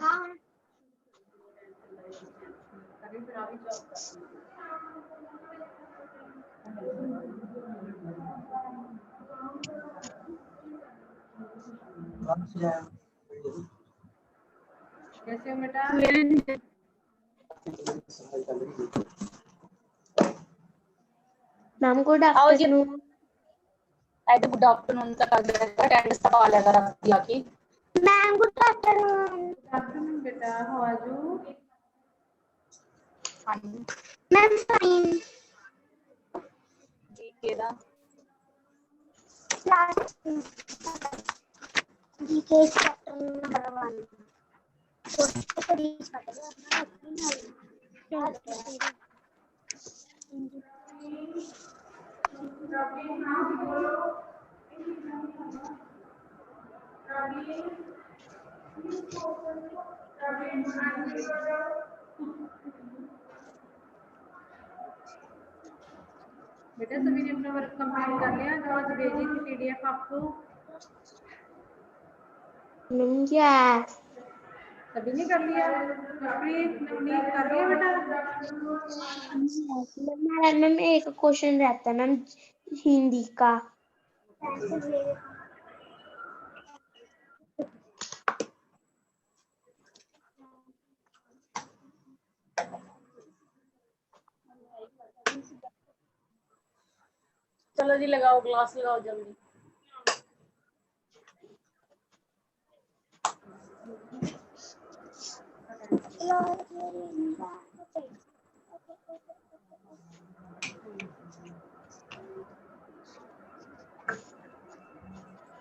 हाँ कैसे हो बेटा? Ma'am good afternoon. Good afternoon का अटेंडेंस का लेकर रख दिया कि मैम गुड आफ्टरनून। आफ्टरनून बेटा, how are you? Ma'am fine. GK दा क्लास जीके चैप्टर नंबर 1 बेटा सभी ने अपना वर्क कंप्लीट कर लिया जो आज भेजी थी पीडीएफ आपको? यस सभी ने कर लिया? नवनीत कर लिया बेटा? मैम एक क्वेश्चन रहता है मैम हिंदी का। चलो जी लगाओ क्लास लगाओ जल्दी।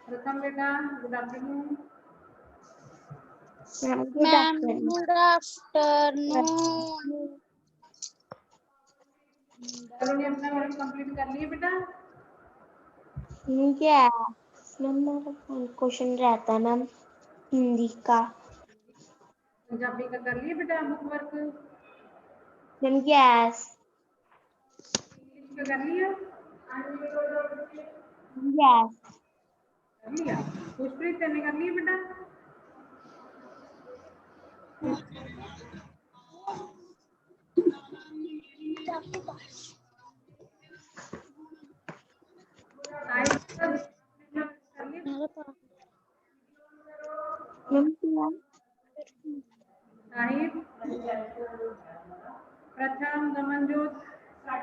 प्रथम बेटा good afternoon. Ma'am good afternoon. चलो ने अपना वर्क कंप्लीट कर लिया बेटा? यस मैम क्वेश्चन रहता है मैम हिंदी का। पंजाबी का कर लिया बेटा book work? Ma'am yes English का कर लिया? यस कर लिया। पुष्परीत तेने कर लिया बेटा? साहिब, प्रथम, दमनजोत कर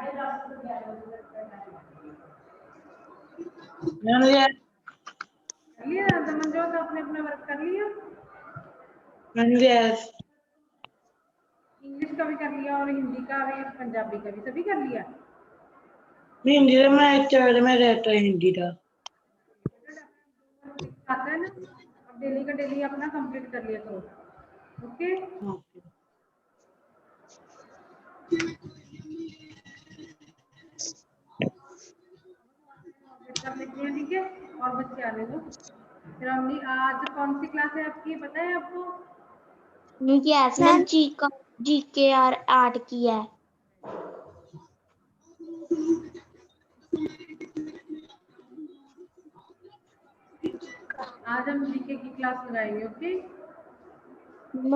लिया? दमनजोत आपने अपना वर्क कर लिया? इंग्लिश का भी कर लिया और हिंदी का भी पंजाबी का भी सभी कर लिया? हिंदी का मैं रहता है हिंदी का आता है ना, अब डेली का डेली अपना कंप्लीट कर लिया तो ओके। लिखते हैं ठीक है, और बच्चे आने दो। फिर हमने आज कौन सी क्लास है आपकी पता है आपको? यस मैम जीके और आर्ट की है। आज हम जीके की क्लास लगाएंगे ओके।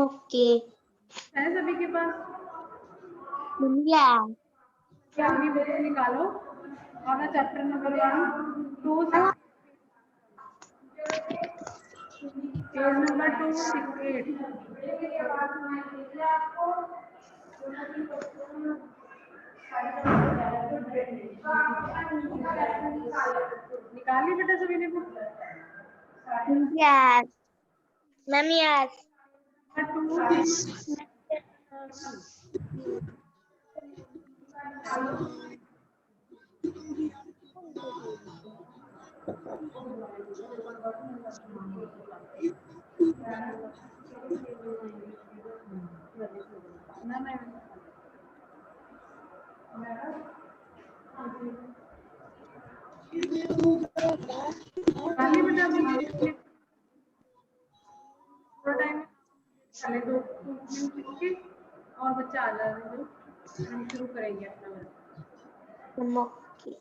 ओके है सभी के पास? यस अपनी बुक निकालो और ना चैप्टर नंबर 1 2 पेज नंबर 268 निकाली बेटा सभी ने बुक? यस मैम यस निकाली बेटा अभी थोड़ा टाइम चले 2 मिनट ओके, और बच्चा आ जाए तो हम शुरू करेंगे अपना वर्क। ओके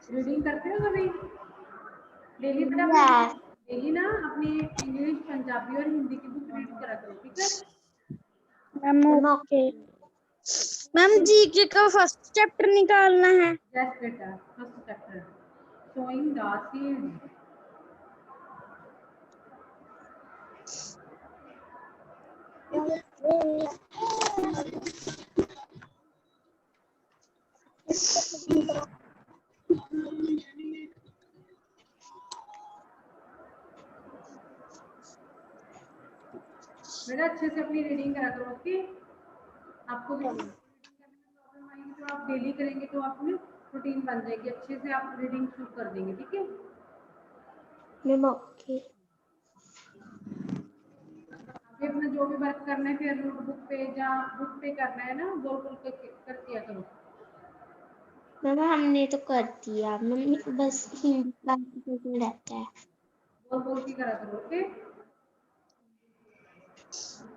रीडिंग करते हो कभी डेली? Yes. डेली ना अपनी इंग्लिश, पंजाबी और हिंदी की बुक रीड करा करो, ठीक है? Ma'am ma'am okay. Ma'am GK का फर्स्ट चैप्टर निकालना है। यस बेटा, first chapter showing the seeds. बेटा अच्छे से अपनी रीडिंग करा करो, ओके? आपको भी प्रॉब्लम आएगी तो आप डेली करेंगे तो आपने रूटीन बन जाएगी, अच्छे से आप रीडिंग शुरू कर देंगे, ठीक है? Ma'am okay. अभी अपना जो भी वर्क करना है फिर नोटबुक पे या बुक पे करना है ना, बोल बोल कर दिया करो। मैम हमने तो कर दिया मैम, बस हिंदी क्लास रहता है। बोल बोल के करा करो, ओके?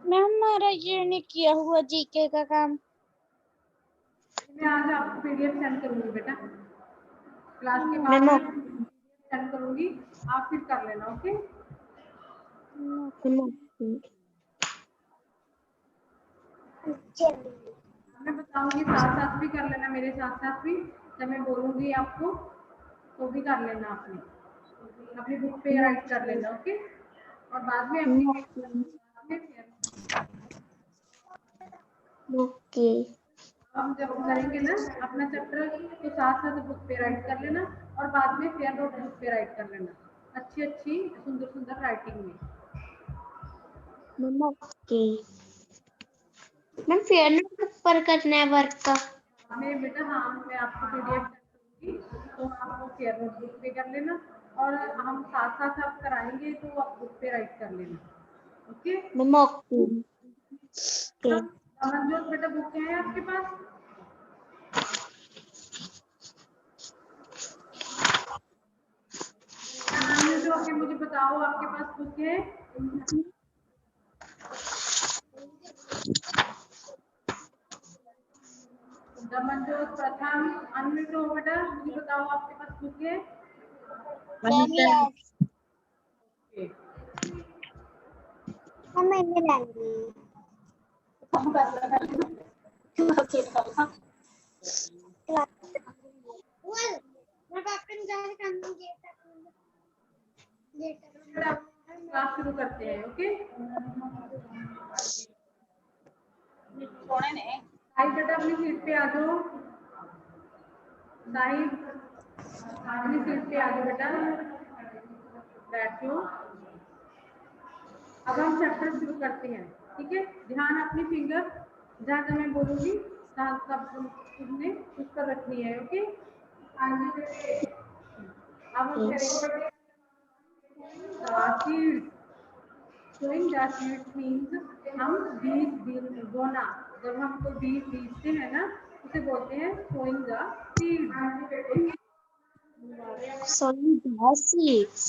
मैम हमारा ये नहीं किया हुआ जीके का काम। मैं आज आपको पीडीएफ सेंड करूंगी बेटा, क्लास के बाद मैम में सेंड करूंगी, आप फिर कर लेना, ओके? Ma'am okay. मैं बताऊंगी साथ साथ भी कर लेना, मेरे साथ साथ भी जब मैं बोलूंगी आपको तो भी कर लेना, अपनी बुक पे राइट कर लेना, ओके? और बाद में अपनी ओके। हम जब करेंगे ना अपना चैप्टर तो साथ साथ बुक पे राइट कर लेना और बाद में फेयर नोट बुक पे राइट कर लेना, अच्छी अच्छी सुंदर सुंदर राइटिंग में। Ma'am okay. Ma'am fair note पर करना है वर्क का? मैं बेटा हाँ, मैं आपको पीडीएफ करूंगी तो आप वो फेयर नोट बुक पे कर लेना और हम साथ साथ आप कराएंगे तो आप बुक पे राइट कर लेना, ओके? Ma'am okay. अमनजोत बेटा बुक है आपके पास? अमनजोत के मुझे बताओ आपके पास बुक है? दमनजोत प्रथम अनम्यूट हो बेटा, मुझे बताओ आपके पास बुक है? मैंने लाएंगे। क्लास शुरू करते हैं, ओके? साहिब बेटा अपनी सीट पे आ जाओ, साहिब अपनी सीट पे आ जाओ बेटा, बैठो। अब हम चैप्टर शुरू करते हैं, ठीक है? ध्यान अपनी फिंगर जहाँ जहाँ मैं बोलूंगी तब तुमने उस पर रखनी है, ओके? अब हम करेंगे showing the seeds means हम बीज बोना, जब हम कोई बीज बीजते हैं ना उसे बोलते हैं showing the seeds। Sorry seeds.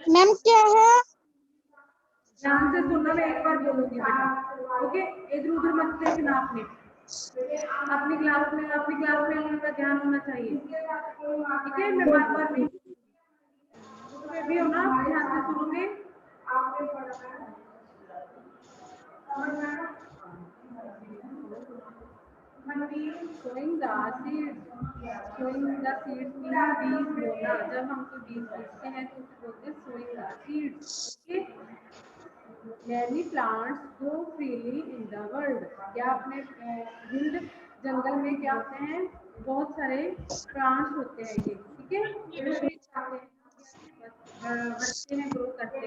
Ma'am क्या है? ध्यान से सुनना, मैं एक बार बोलूंगी बेटा, ओके? इधर उधर मत देखना, अपनी क्लास में उनका ध्यान होना चाहिए, ठीक है? मैं बार बार नहीं भी हो ना, ध्यान से सुनोगे। showing the seeds means बीज बोना, जब हम कोई बीज बोते हैं तो उसे बोलते हैं showing the seeds, okay? Many plants grow freely in the world। क्या अपने विल्ड जंगल में क्या होते हैं, बहुत सारे प्लांट्स होते हैं ये, ठीक है? बढ़ते हैं, ग्रो करते हैं,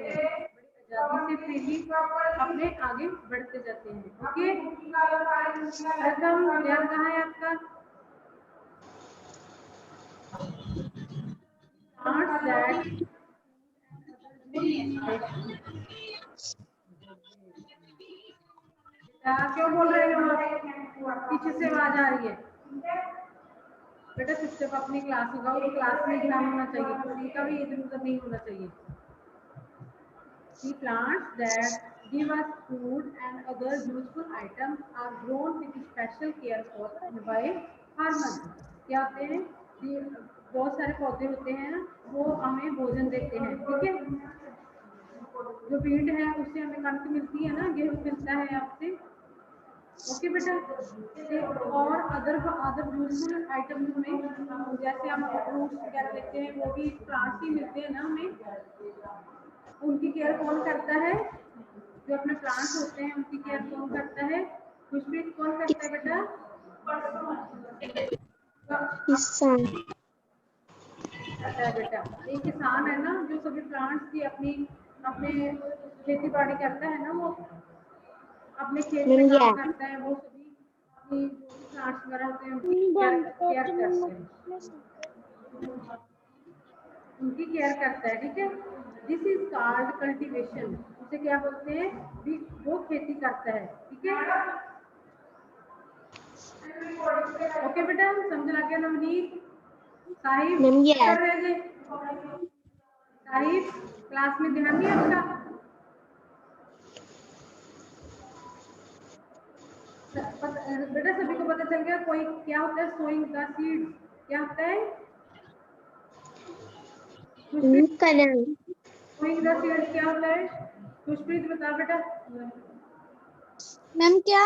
आजादी से फ्रीली अपने आगे बढ़ते जाते हैं, ओके? प्रथम ध्यान कहाँ है आपका? प्लांट्स दैट क्यों बोल रहे हो आप? पीछे से आवाज आ रही है बेटा, चुपचाप अपनी क्लास होगा और क्लास में ध्यान होना चाहिए, किसी का भी इधर उधर नहीं होना चाहिए। The plants that give us food and other useful items are grown with special care by farmers। क्या होते हैं कि बहुत सारे पौधे होते हैं ना, वो हमें भोजन देते हैं, ठीक है। जो फील्ड है उससे हमें कणक मिलती है ना, गेहूं मिलता है आपसे, ओके बेटा। और अदर अदर यूजफुल आइटम्स में जैसे हम फ्रूट्स वगैरह लेते हैं, वो भी प्लांट्स ही मिलते हैं ना हमें। उनकी केयर कौन करता है? जो अपने प्लांट्स होते हैं उनकी केयर कौन करता है? खुशप्रीत कौन करता है बेटा? किसान। करता है बेटा, एक किसान है ना जो सभी प्लांट्स की अपनी अपने खेती बाड़ी करता है ना, वो अपने खेत में मिल गया। काम करता है, वो सभी अपनी जो भी प्लांट्स वगैरह होते हैं उनकी केयर करते हैं, उनकी केयर करता है, ठीक है। This is called cultivation. उसे क्या बोलते हैं? वो खेती करता है, ठीक है। ओके बेटा, समझ लग गया नवनीत? साहिब मिल गया। कर रहे थे? साहिब क्लास में ध्यान नहीं आपका? बेटा सभी को पता चल गया कोई क्या होता है सोइंग द सीड? क्या होता है? कलम। सोइंग द सीड क्या होता है? खुशप्रीत बता बेटा। मैम क्या?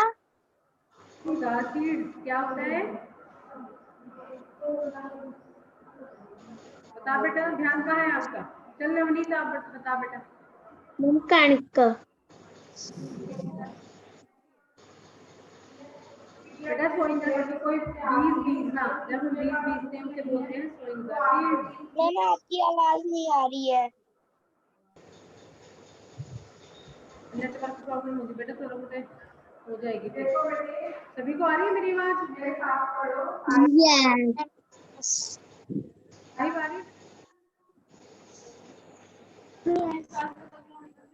द सीड क्या होता है? बता बेटा, ध्यान कहाँ है आपका? चल नवनीत आप बता बेटा। कणक। बेटा सोइंग द सीड कोई बीज बीजना, जब हम बीज बीजते हैं उसे बोलते हैं सोइंग द सीड। मैम आपकी आवाज नहीं आ रही है। नेटवर्क प्रॉब्लम होगी बेटा, थोड़ा बहुत हो जाएगी फिर। सभी को आ रही है मेरी आवाज? मेरे साथ पढ़ो। यस। आई बारी जो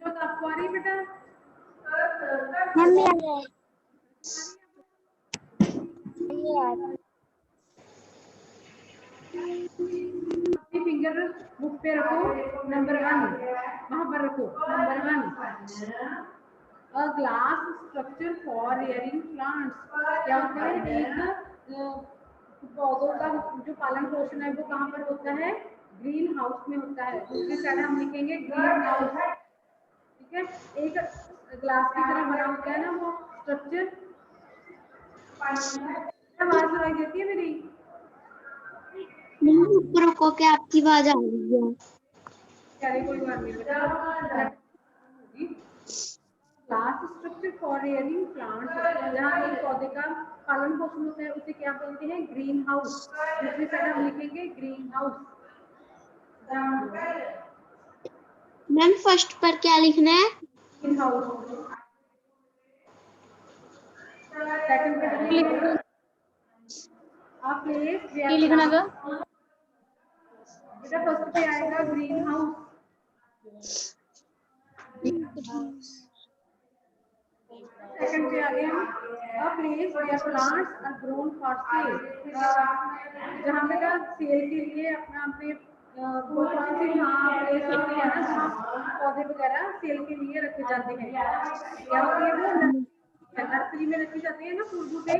आपको आ रही है बेटा? मैम अपनी फिंगर बुक पे रखो, नंबर 1 वहां पर रखो, number 1 a glass structure for rearing plants. क्या होता है? एक पौधों का जो पालन पोषण है वो कहाँ पर होता है? ग्रीन हाउस में होता है। दूसरी साइड हम लिखेंगे ग्रीन हाउस, ठीक है। एक ग्लास की तरह बना होता है ना वो स्ट्रक्चर। आवाज सुनाई देती है मेरी? ऊपर रुको, क्या आपकी आवाज आ रही है? चलिए कोई बात नहीं बेटा। Glass structure for rearing plants, जहाँ एक पौधे का पालन पोषण होता है उसे क्या बोलते हैं? Green house. दूसरी साइड हम लिखेंगे ग्रीन हाउस। मैम फर्स्ट पर क्या लिखना है? Green house. सेकंड पे लिखेंगे आप प्लेस की लिखना था? बेटा फर्स्ट पे आएगा ग्रीन हाउस, सेकंड पे आ गया a place where plants are grown for sale. जहाँ बेटा सेल के लिए अपना पे वो कौन सी जहाँ प्लेस होती है ना जहाँ पौधे वगैरह सेल के लिए रखे जाते हैं, क्या होती है वो? नर्सरी में रखी जाती है ना फूल बूटे।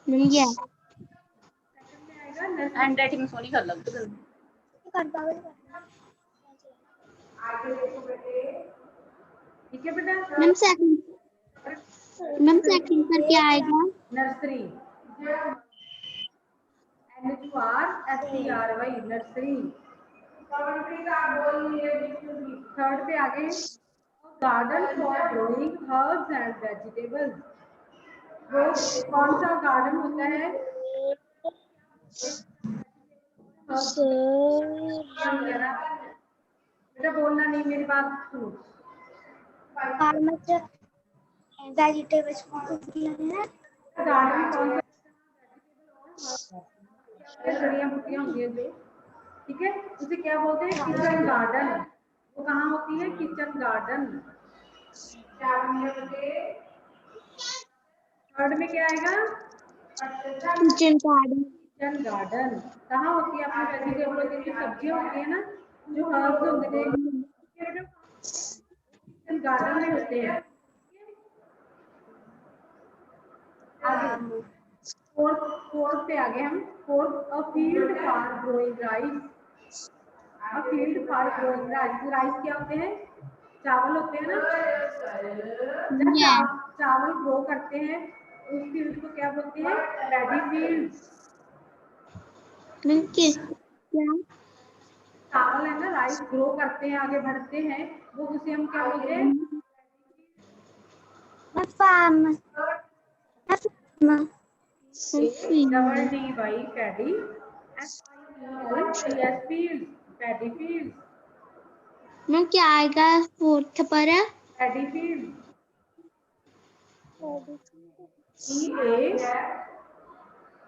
मिल गया। सेकंड में आएगा नर्सरी। हैंड राइटिंग सोनी कर लग ठीक है बेटा। मैम सेकंड पर क्या आएगा? Nursery, NURSERY nursery. थर्ड पे आ गए garden for growing herbs and vegetables. वो कौन सा गार्डन होता है? बेटा बोलना नहीं, मेरी बात सुनो। वेजिटेबल्स गार्डन कौन सा? जड़ियां बूटियां होती है जो, ठीक है, उसे क्या बोलते हैं? Kitchen garden. वो कहाँ होती है? Kitchen garden. थर्ड में क्या आएगा? Kitchen garden. किचन गार्डन कहाँ होती है? अपनी वेजिटेबल की जो सब्जियां होती है ना, जो हर्ब्स होते हैं, किचन गार्डन में होते हैं। आगे फोर्थ पे आ गए हम। Fourth, a field for growing rice. A field for growing rice. Rice क्या होते हैं? चावल होते हैं ना। जब चावल ग्रो करते हैं उस फील्ड को क्या बोलते हैं? Paddy field. क्या? चावल है ना, राइस ग्रो करते हैं, आगे बढ़ते हैं, वो उसे हम क्या बोलते हैं? Farm. Double D Y paddy, FIELD field, paddy field, ma'am क्या आएगा फोर्थ पर? Paddy field. EA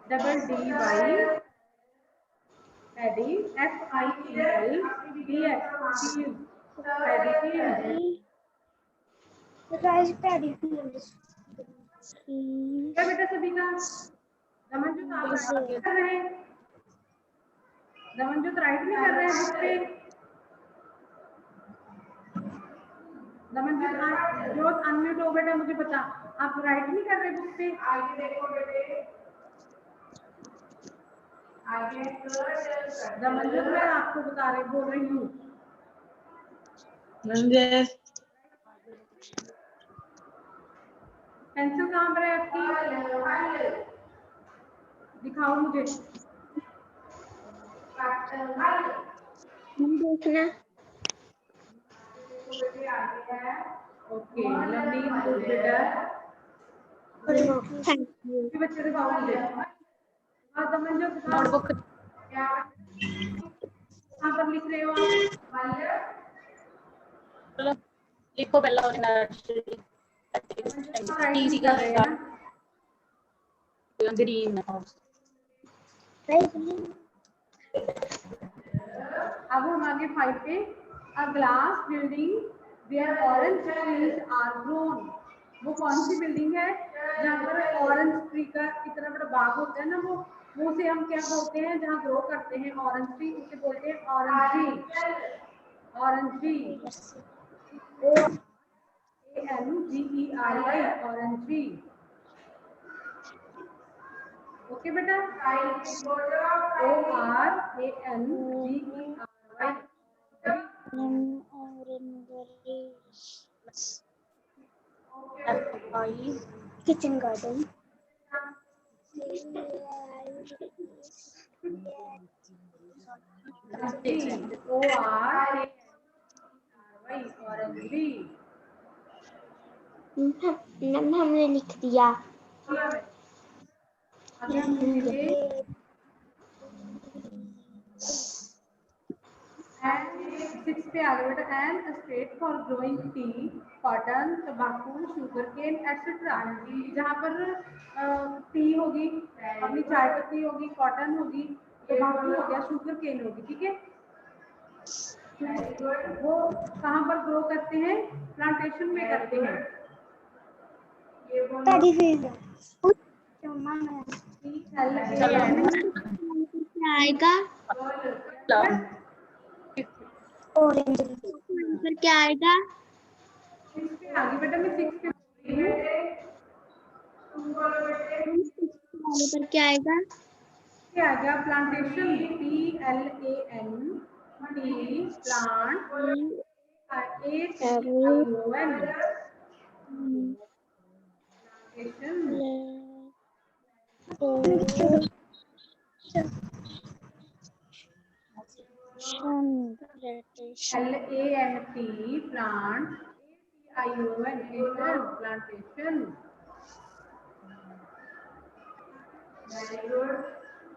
double D Y paddy, FIELD field, paddy field. Rice paddy field. क्या बेटा सभी का? दमनजोत आप राइट नहीं कर रहे हैं? दमनजोत राइट नहीं कर रहे हैं बुक पे? दमनजोत आप जो अनम्यूट हो बेटा मुझे बता, आप राइट नहीं कर रहे बुक पे? आगे देखो बेटे, आगे दमनजोत मैं आपको बता रही बोल रही हूँ। पेंसिल कहाँ पर है आपकी? दिखाओ मुझे। देखना। ओके, लवली गुड बेटा। Thank you. बच्चे दिखाओ मुझे। हाँ दमनजोत दिखाओ। नोटबुक कहाँ पर लिख रहे हो आप? लिखो पहला राइट कर रहे हैं ना? ग्रीन। अब हम आगे 5 पे। A glass building where orange trees are grown. वो कौन सी बिल्डिंग है जहाँ पर ऑरेंज ट्री का इतना बड़ा बाग होता है ना, वो उसे हम क्या बोलते हैं? जहाँ ग्रो करते हैं ऑरेंज ट्री, उसे बोलते हैं orange tree. Orange tree, ORANGERY, orange tree. Okay बेटा, ORANGERY। Kitchen garden. Orange. Ma'am हमने लिख दिया। अगर मुझे सिक्स पे आ गया बेटा। And state for growing T, cotton, तंबाकू, शुगर केन एक्सेट्रा। जहाँ पर टी होगी, अपनी चाय पत्ती होगी, कॉटन होगी, तंबाकू हो गया, शुगर केन होगी, ठीक है। वो कहाँ पर ग्रो करते हैं? प्लांटेशन में करते हैं। Paddy field. क्या आएगा? ऑरेंज। पर क्या आएगा? आगे बेटा मैं 6 पे पर क्या आएगा? क्या आ गया? Plantation, PLAN T, plant, ATION, LANT, plant, ATION, plantation.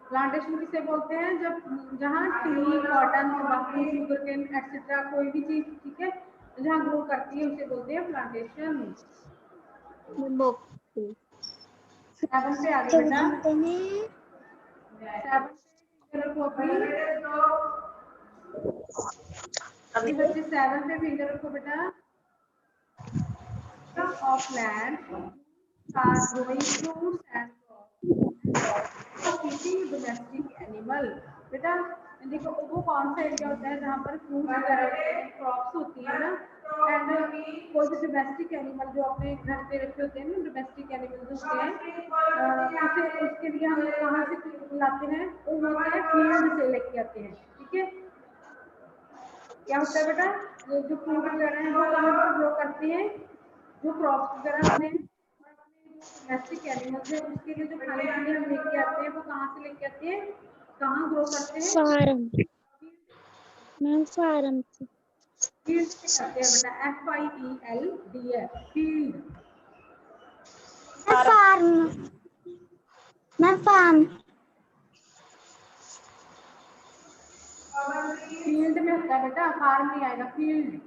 Plantation किसे बोलते हैं? जब जहाँ टी, कॉटन, तंबाकू, शुगर केन एक्सेट्रा कोई भी चीज, ठीक है, जहाँ ग्रो करती है उसे बोलते हैं प्लांटेशन। 7 पे आ गए बेटा। 7 अभी बच्चे 7 पे फिंगर रखो बेटा। Of land are growing fruits and feeding domestic animal. बेटा देखो वो कौन सा एरिया होता है जहाँ पर फ्रूट वगैरह क्रॉप्स होती है ना, एंड कोई भी डोमेस्टिक एनिमल जो अपने घर पे रखे होते हैं ना, डोमेस्टिक एनिमल्स होते हैं, उसे उसके लिए हम कहाँ से लाते हैं, वो होते हैं फील्ड से लेके आते हैं। ठीक है, क्या होता है बेटा, ये जो फ्रूट वगैरह है वो कहाँ पर ग्रो करते हैं, जो क्रॉप्स वगैरह होते हैं, डोमेस्टिक एनिमल्स है उसके लिए जो खाने के लिए हम लेके आते हैं वो कहाँ से लेके आते हैं, कहाँ ग्रो करते हैं, फार्म मैम, फार्म से। फील्ड से करते हैं बेटा, FIELD field. Farm ma'am, farm. Field में होता है बेटा, फार्म नहीं आएगा, फील्ड।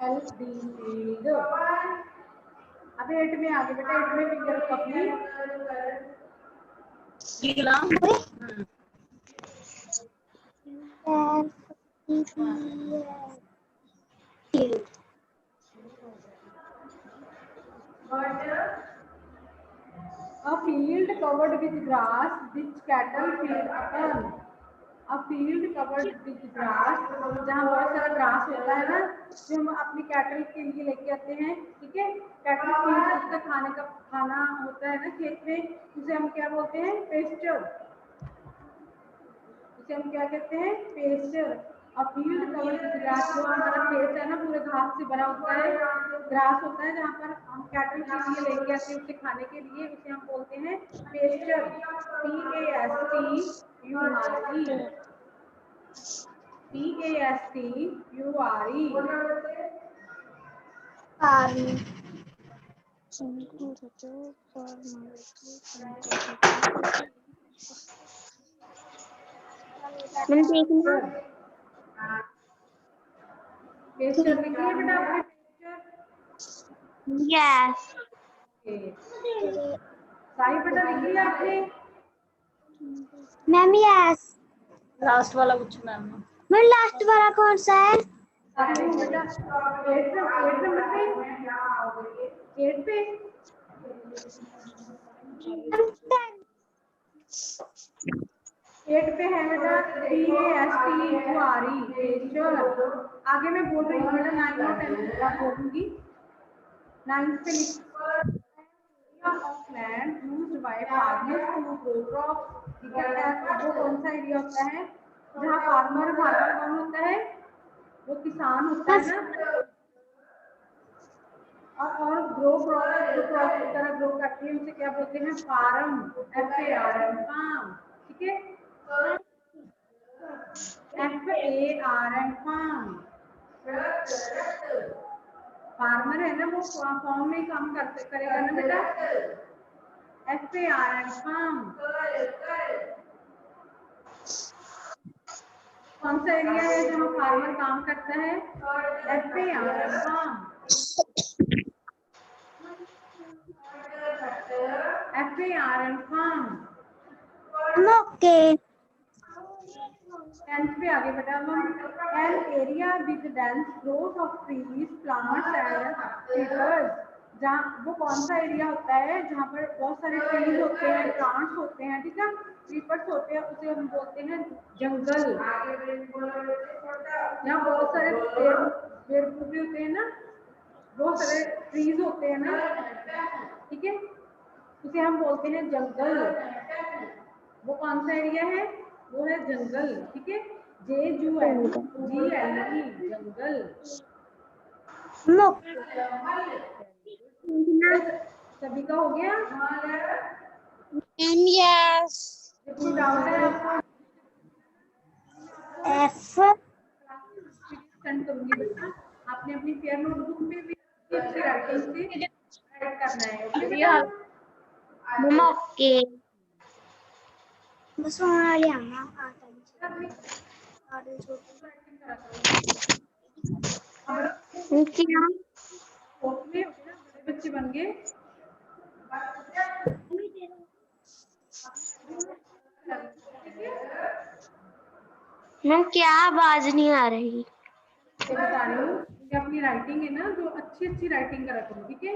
LD field. अब 8 में आगे बेटा, 8 में फिंगर अपनी A field covered with grass which cattle feed upon. A field covered with grass, जहाँ बहुत सारा ग्रास होता है ना, जो हम अपनी कैटल के लिए लेके आते हैं। ठीक है, कैटल फीड उसका खाना होता है ना खेत में, उसे हम क्या बोलते हैं, पेस्चर। उसे हम क्या कहते हैं, पेस्चर। और फील्ड कवर्ड विद ग्रास, जो हमारा खेत है ना पूरे घास से भरा होता है, ग्रास होता है जहाँ पर हम कैटल के लिए लेके आते हैं उसे खाने के लिए, उसे हम बोलते हैं पेस्चर। PASTURE। मैंने देखना। पेस्चर लिखिए बेटा आपने, पेस्चर। यस साई बेटा लिखिए आपने। Ma'am yes. लास्ट वाला कुछ मैम। मैम लास्ट वाला कौन सा है? बेटा 8 नंबर पे, 8 पे। 8 पे है बेटा, PASTURE पेस्चर। आगे मैं बोल रही हूँ बेटा, 9 और 10 बोलूंगी। 9 पे of land used by farmers to grow crops. ठीक है, वो कौन सा एरिया होता है जहाँ फार्मर कौन होता है, वो किसान होता है ना, और ग्रो क्रॉप जो क्रॉप की तरह ग्रो करती है उसे क्या बोलते हैं, फार्म। FARM farm. ठीक है, FARM फार्म। फार्मर है ना, वो फॉर्म में काम करेगा ना बेटा, FARM फार्म। कौन सा एरिया है जहाँ फार्मर काम करता है, FARM farm. FARM farm. Okay. 10th पे आगे बेटा हम, an area with dense growth of trees plants and creepers. जहाँ वो कौन सा एरिया होता है जहाँ पर बहुत सारे ट्रीज होते हैं, प्लांट्स होते हैं, ठीक है, क्रीपर्स होते हैं, उसे हम बोलते हैं जंगल। यहाँ बहुत सारे पेड़ पौधे होते हैं ना, बहुत सारे ट्रीज होते हैं ना, ठीक है, उसे हम बोलते हैं जंगल। वो कौन सा एरिया है, वो है जंगल। ठीक है, JUNGLE जंगल। सभी का हो गया? यस। कोई डाउट है आपको? F सेंड करूंगी बेटा, आपने अपनी फेयर नोटबुक में भी अच्छी राइटिंग से राइट करना है। ओके बेटा, मम्मा ओके। बस वहाँ ले आना क्या बड़े बच्चे बन गए। मैम क्या आवाज नहीं आ रही। ये बता रही हूँ कि अपनी राइटिंग है ना, जो अच्छी राइटिंग करा करो। ठीक है,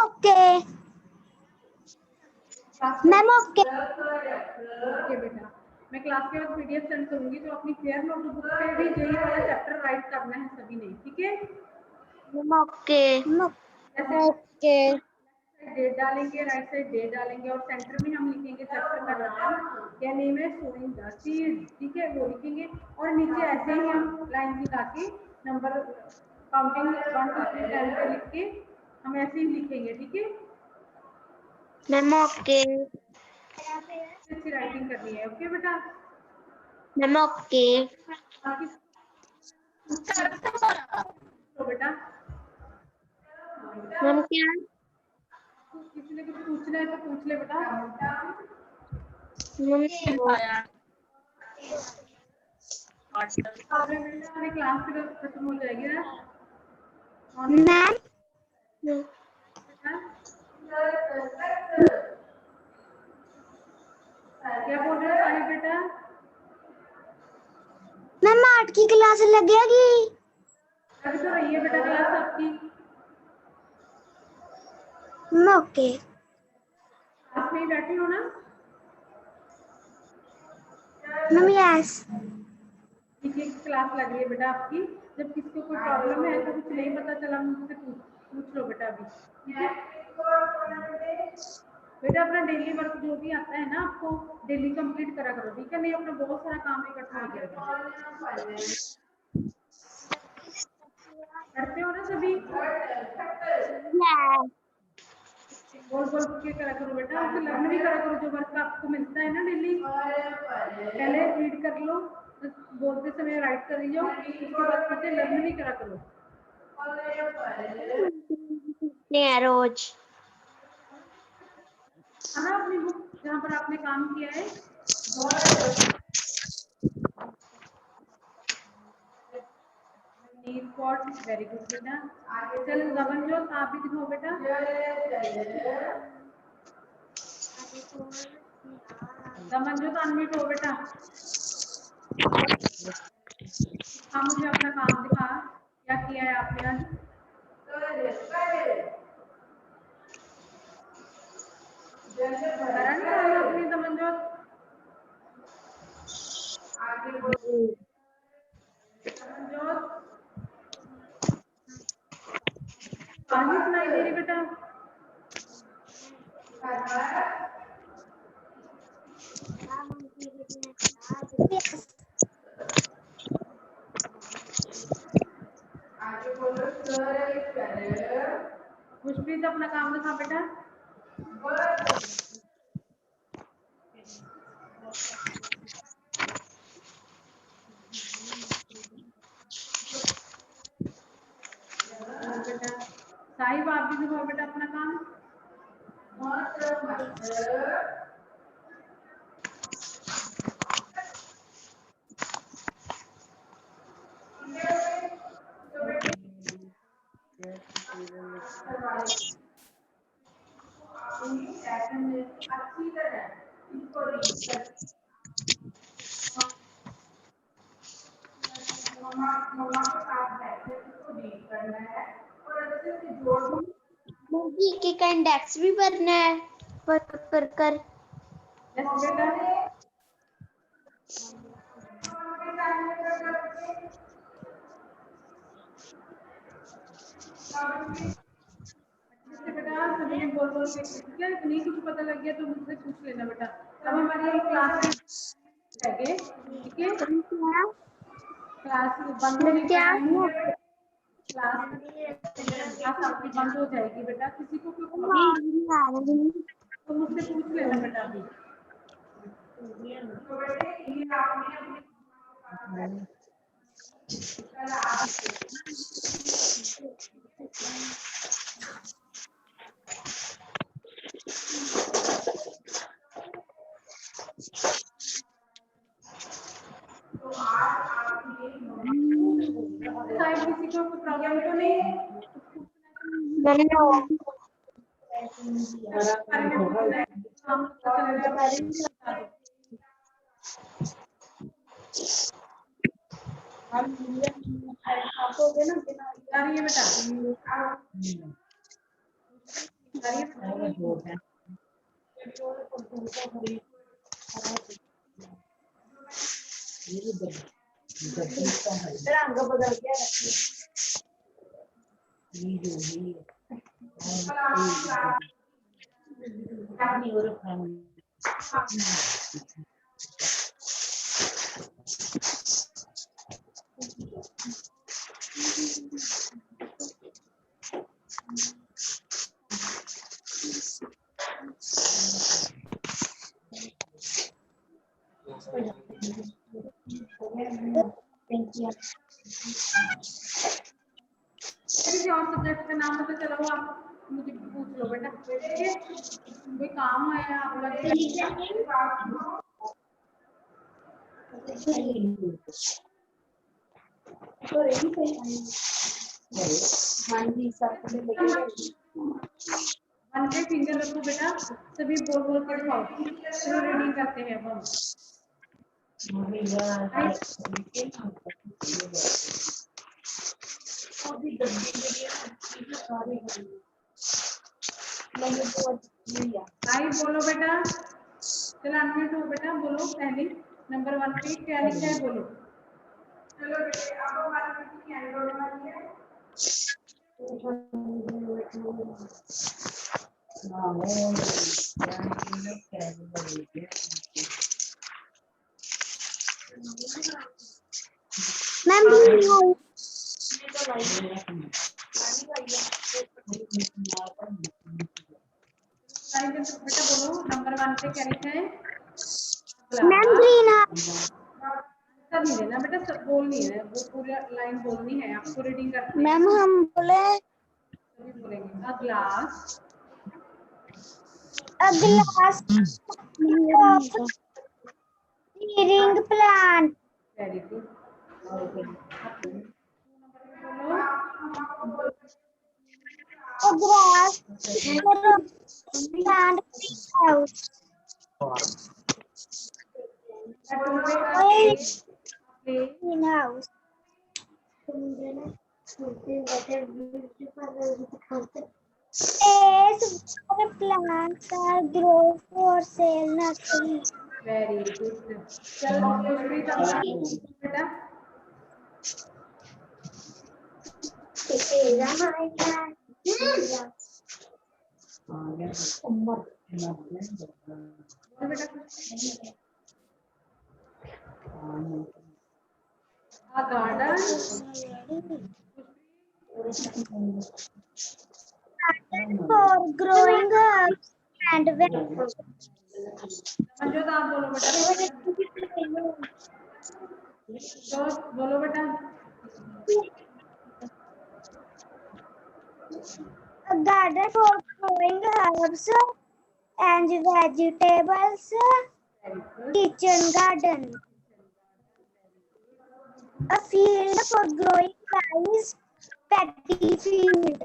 ओके। Ma'am okay. ओके बेटा, मैं क्लास के बाद पीडीएफ सेंड करूंगी, तो अपनी फेयर नोटबुक पे भी यही वाला चैप्टर राइट करना है सभी ने, ठीक है? Ma'am okay. ऐसे ओके डेट डालेंगे, राइट साइड डेट डालेंगे, और सेंटर में हम लिखेंगे चैप्टर का नाम, क्या नेम है, सोइंग द सीड्स, ठीक है, वो लिखेंगे। और नीचे ऐसे ही हम लाइन लगा के नंबर काउंटिंग 1 to 10 पे लिख के हम ऐसे ही लिखेंगे, ठीक है? Ma'am okay. अच्छी राइटिंग करनी है, ओके बेटा? Ma'am okay. बाकी तो बेटा मैम क्या? किसी ने कुछ पूछना है तो पूछ ले बेटा। मैम हमारी क्लास फिर खत्म हो जाएगी ना? मैम क्या बोल रहे हो साहिब बेटा? मैम 8 की क्लास लगेगी। अभी तो रही है बेटा क्लास आपकी। ओके क्लास में ही बैठी हो ना? Ma'am yes. ठीक है, क्लास लग रही है बेटा आपकी। जब किसी को कोई प्रॉब्लम है तो कुछ नहीं पता चला, मुझसे पूछ लो बेटा अभी, ठीक है? बेटा अपना डेली वर्क जो भी आता है ना आपको डेली कंप्लीट करा करो, ठीक है? नहीं अपना बहुत सारा काम इकट्ठा हो जाएगा। करते हो ना सभी? बोल बोल के करा करो बेटा, उसे लर्न भी करा करो। जो वर्क आपको मिलता है ना डेली, पहले रीड कर लो, बोलते समय राइट कर लीजिए, उसके बाद उसे लर्न भी करा करो। रोज है ना अपनी बुक जहाँ पर आपने काम किया है? वेरी गुड बेटा। चल नवनजोत आप भी दिखाओ बेटा। नवनजोत अनम्यूट हो बेटा। हाँ मुझे अपना काम दिखा, क्या किया है आपने आज? करा नहीं काम अपनी नवनजोत? नवनजोत आवाज नहीं सुनाई दे रही बेटा। खुशप्रीत अपना काम दिखा बेटा। बेटा साहिब आप भी दिखाओ बेटा अपना काम। अच्छी तरह इसको रीड कर, मम्मा के साथ बैठे इसको रीड करना है और अच्छे से जोड़ जीके का इंडेक्स भी भरना है कर बेटा। बेटा सभी ने बोल बोल के ठीक है, नहीं कुछ पता लग गया तो मुझसे पूछ लेना बेटा। अब हमारी क्लास है, ठीक है? क्लास बंद होने का टाइम हो गया। क्लास आपकी बंद हो जाएगी बेटा। किसी को कोई प्रॉब्लम तो मुझसे पूछ लेना बेटा अभी। तो बेटे ये आपने अपने तो आज आपकी शायद किसी को कोई प्रॉब्लम तो नहीं है? रंग बदल गया किसी और सब्जेक्ट का नाम पता चला हो आप मुझे पूछ लो बेटा, ठीक है? कोई काम है आप हाँ जी सर। वन पे फिंगर रखो बेटा, सभी बोल बोल के दिखाओ, चलो रीडिंग करते हैं हम। आई बोलो बेटा, चलो अनम्यूट हो बेटा, बोलो पहले नंबर 1 पे क्या लिखा है बोलो। चलो बेटे अब हमारी क्या बोलने वाली है? मैम बेटा बोलो नंबर 1 पे क्या लिखा है? मैम ग्रीन सब नहीं लेना बेटा, सब बोलनी है, वो पूरी लाइन बोलनी है आपको, रीडिंग करनी है। मैम हम बोले सभी बोलेंगे a glass a glass of hearing plant, very good. a grass plant house, greenhouse. Space where plants are grown for sale nursery. Very good. चलो खुशबू का बेटा बोल बेटा a garden For growing herbs and vegetables. Manjot आप बोलो बेटा, तो बोलो बेटा। A garden for growing herbs and vegetables. Kitchen garden. A field for growing rice. Paddy field.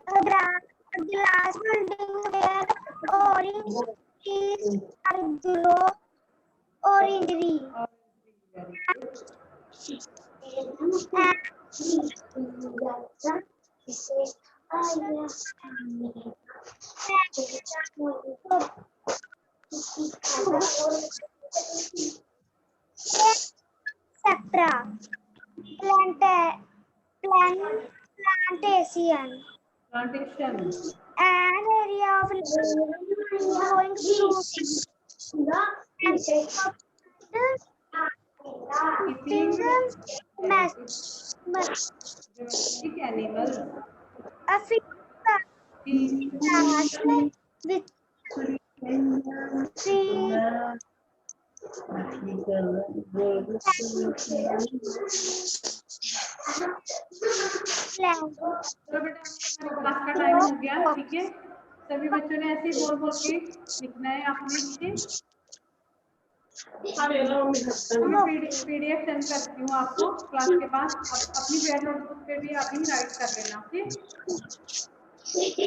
A glass building where orange trees are grow. Orangery. Etc. Plantation. Plantation An area of growing fruits and domestic animals a field with tree plants. चलो बेटा class का time हो गया, ठीक है? सभी बच्चों ने ऐसे ही बोल बोल के लिखना है आपने, ठीक है? पीडीएफ सेंड करती हूँ आपको क्लास के बाद, अपनी फेयर नोटबुक पे भी आप ही राइट कर लेना, ओके? ठीक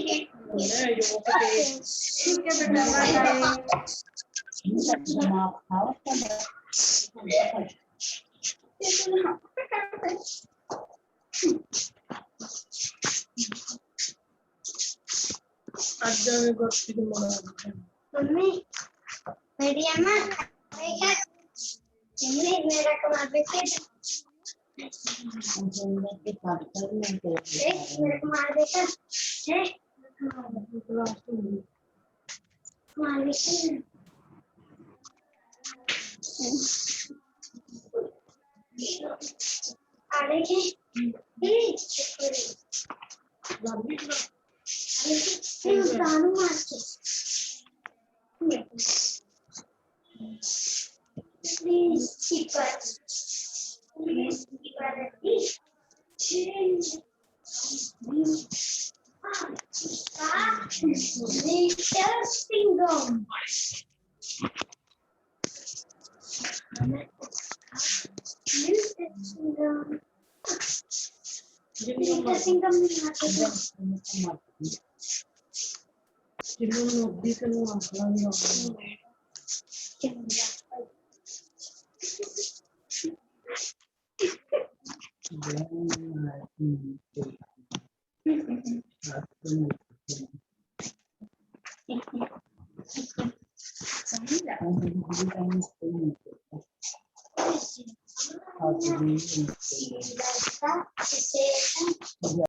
है बेटा, बाय बाय। आज जाने गोष्ठी के मना मम्मी मेरी अम्मा देखा मम्मी मेरा कमाल देखे देख मेरा कमाल देखा है कमाल देखा आगे के दानू मार के Please keep us. Please keep us at least. Change. Little Singam. Little Singam. जिन्होंने नदी से वो आंकड़ा नहीं Yes.